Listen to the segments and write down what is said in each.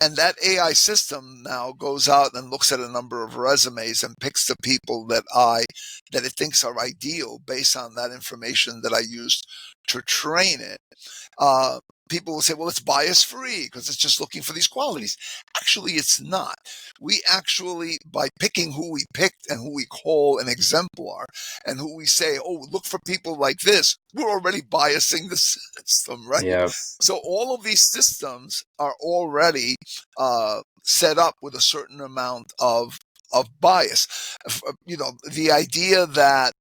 And that AI system now goes out and looks at a number of resumes and picks the people that it thinks are ideal based on that information that I used to train it. People will say, well, it's bias free because it's just looking for these qualities. Actually, it's not. We actually, by picking who we picked and who we call an exemplar and who we say, oh, look for people like this, we're already biasing the system, right? Yeah. So all of these systems are already set up with a certain amount of bias. The idea that,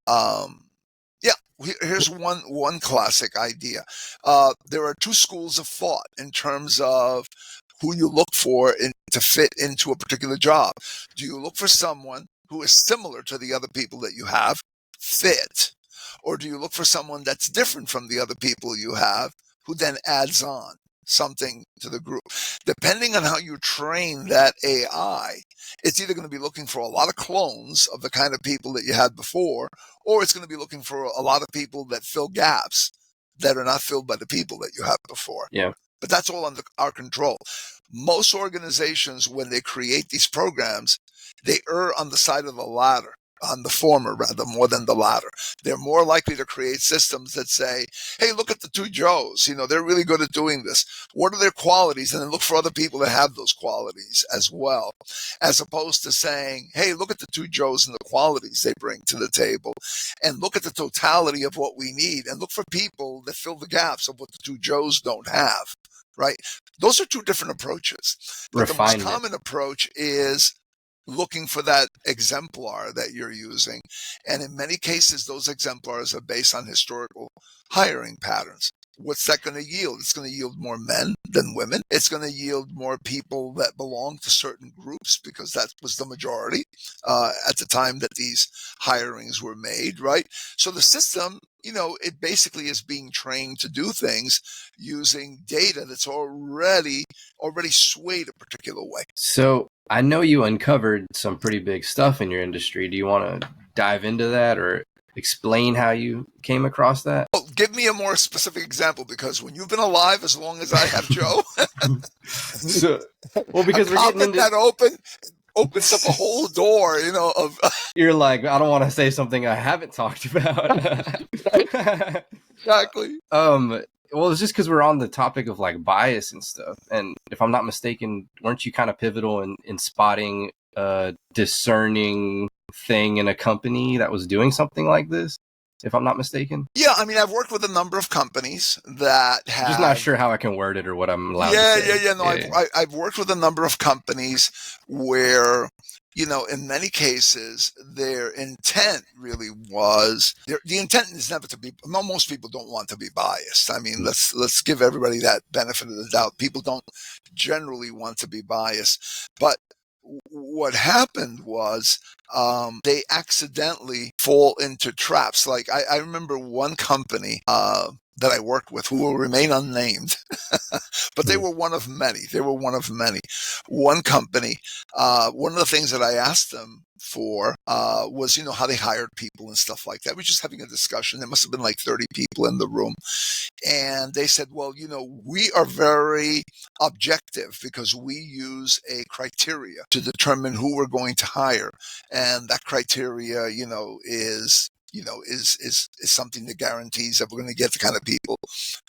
here's one classic idea. There are two schools of thought in terms of who you look for to fit into a particular job. Do you look for someone who is similar to the other people that you have, fit? Or do you look for someone that's different from the other people you have, who then adds on something to the group? Depending on how you train that AI, it's either going to be looking for a lot of clones of the kind of people that you had before, or it's going to be looking for a lot of people that fill gaps that are not filled by the people that you had before. Yeah. But that's all under our control. Most organizations, when they create these programs, they err on the side of the latter, on the former rather, more than the latter. They're more likely to create systems that say, hey, look at the two Joes. They're really good at doing this. What are their qualities? And then look for other people that have those qualities as well, as opposed to saying, hey, look at the two Joes and the qualities they bring to the table, and look at the totality of what we need, and look for people that fill the gaps of what the two Joes don't have, right? Those are two different approaches. But the most common approach is looking for that exemplar that you're using. And in many cases, those exemplars are based on historical hiring patterns. What's that going to yield? It's going to yield more men than women. It's going to yield more people that belong to certain groups, because that was the majority at the time that these hirings were made, right? So the system, it basically is being trained to do things using data that's already swayed a particular way. So I know you uncovered some pretty big stuff in your industry. Do you want to dive into that or explain how you came across that? Well, give me a more specific example, because when you've been alive as long as I have, Joe, because we're getting into that opens up a whole door, of you're like, I don't want to say something I haven't talked about. Exactly. Well, it's just because we're on the topic of like bias and stuff. And if I'm not mistaken, weren't you kind of pivotal in spotting a discerning thing in a company that was doing something like this, if I'm not mistaken? Yeah, I've worked with a number of companies that have... Just not sure how I can word it or what I'm allowed to say. Yeah. I've worked with a number of companies where, in many cases, their intent really was... The intent is never to be... Most people don't want to be biased. Let's give everybody that benefit of the doubt. People don't generally want to be biased. But what happened was they accidentally fall into traps. Like I remember one company that I worked with, who will remain unnamed, but they were one of many. One company, one of the things that I asked them for was, how they hired people and stuff like that. We were just having a discussion. There must have been like 30 people in the room. And they said, well, we are very objective because we use a criteria to determine who we're going to hire. And that criteria, is something that guarantees that we're going to get the kind of people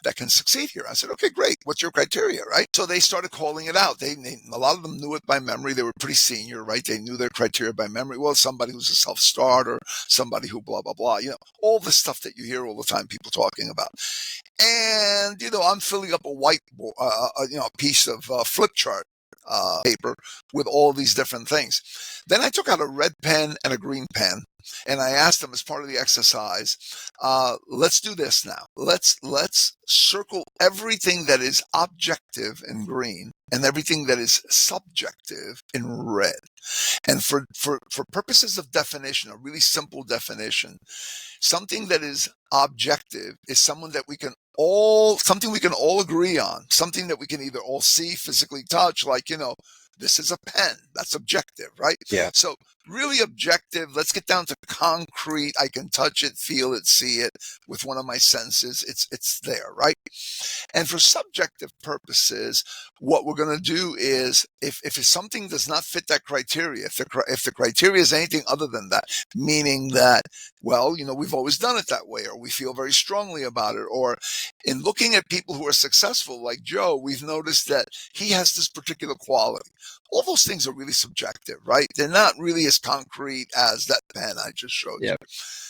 that can succeed here. I said, okay, great. What's your criteria, right? So they started calling it out. A lot of them knew it by memory. They were pretty senior, right? They knew their criteria by memory. Well, somebody who's a self-starter, somebody who blah, blah, blah, all the stuff that you hear all the time people talking about. And, I'm filling up a whiteboard, a piece of flip chart paper with all these different things. Then I took out a red pen and a green pen, and I asked them as part of the exercise, let's do this now. Let's circle everything that is objective in green and everything that is subjective in red. And for purposes of definition, a really simple definition, something that is objective is something we can all agree on, something that we can either all see, physically touch, like, this is a pen. That's objective, right? Yeah. So really objective. Let's get down to concrete. I can touch it, feel it, see it with one of my senses. It's there, right? And for subjective purposes, what we're going to do is if something does not fit that criteria, if the criteria is anything other than that, meaning that, well, we've always done it that way, or we feel very strongly about it, or in looking at people who are successful like Joe, we've noticed that he has this particular quality. All those things are really subjective, right? They're not really as concrete as that pen I just showed you.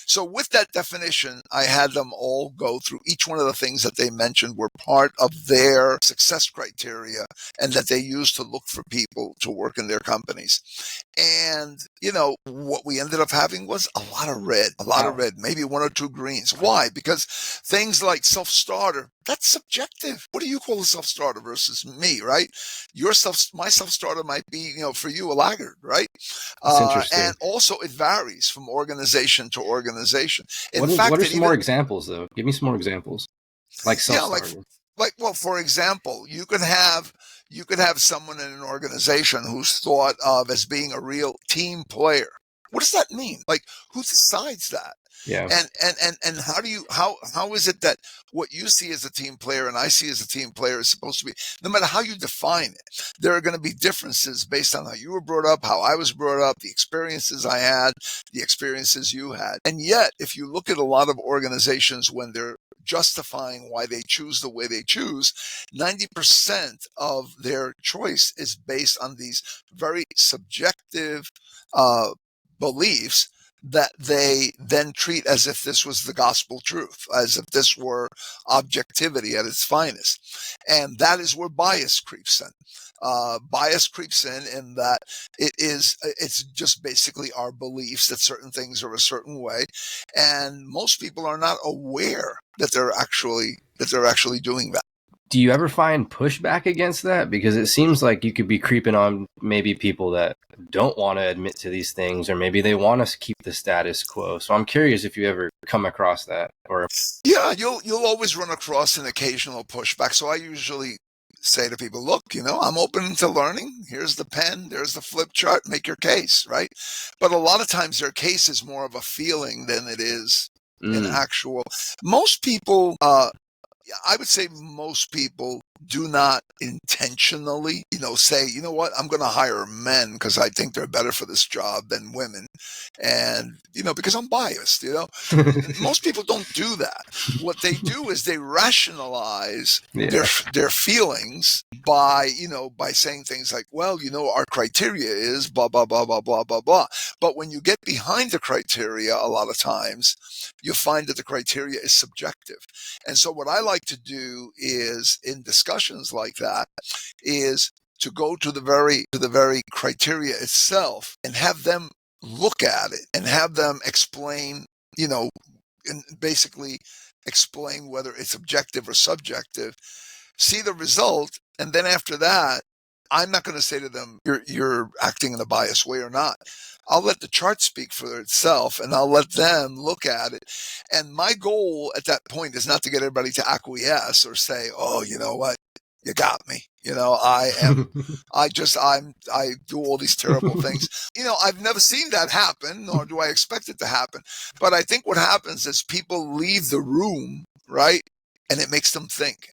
So with that definition, I had them all go through each one of the things that they mentioned were part of their success criteria and that they use to look for people to work in their companies. And, what we ended up having was a lot of red, maybe one or two greens. Why? Because things like self-starter, that's subjective. What do you call a self-starter versus me, right? My self-starter might be, for you, a laggard, right? That's interesting. And also it varies from organization to organization. What are some more examples, though? Give me some more examples. Like self-starter. Well, for example, you could have someone in an organization who's thought of as being a real team player. What does that mean? Like, who decides that? Yeah. And how is it that what you see as a team player and I see as a team player is supposed to be, no matter how you define it, there are going to be differences based on how you were brought up, how I was brought up, the experiences I had, the experiences you had. And yet, if you look at a lot of organizations when they're justifying why they choose the way they choose, 90% of their choice is based on these very subjective beliefs that they then treat as if this was the gospel truth, as if this were objectivity at its finest. And that is where bias creeps in. Bias creeps in that it's just basically our beliefs that certain things are a certain way. And most people are not aware that they're actually doing that. Do you ever find pushback against that? Because it seems like you could be creeping on maybe people that don't want to admit to these things, or maybe they want us to keep the status quo. So I'm curious if you ever come across that. Or yeah, you'll always run across an occasional pushback. So I usually say to people, look, I'm open to learning. Here's the pen, there's the flip chart, make your case, right? But a lot of times their case is more of a feeling than it is an actual. Most people, I would say most people do not intentionally, say, you know what, I'm going to hire men because I think they're better for this job than women. And, because I'm biased, most people don't do that. What they do is they rationalize their feelings by saying things like, well, our criteria is blah, blah, blah, blah, blah, blah, blah. But when you get behind the criteria, a lot of times you'll find that the criteria is subjective. And so what I like to do is in discussions like that is to go to the very criteria itself and have them look at it and have them explain, and basically explain whether it's objective or subjective, see the result. And then after that, I'm not going to say to them, you're acting in a biased way or not. I'll let the chart speak for itself and I'll let them look at it. And my goal at that point is not to get everybody to acquiesce or say, oh, you know what? You got me. I do all these terrible things. I've never seen that happen, nor do I expect it to happen. But I think what happens is people leave the room, right? And it makes them think.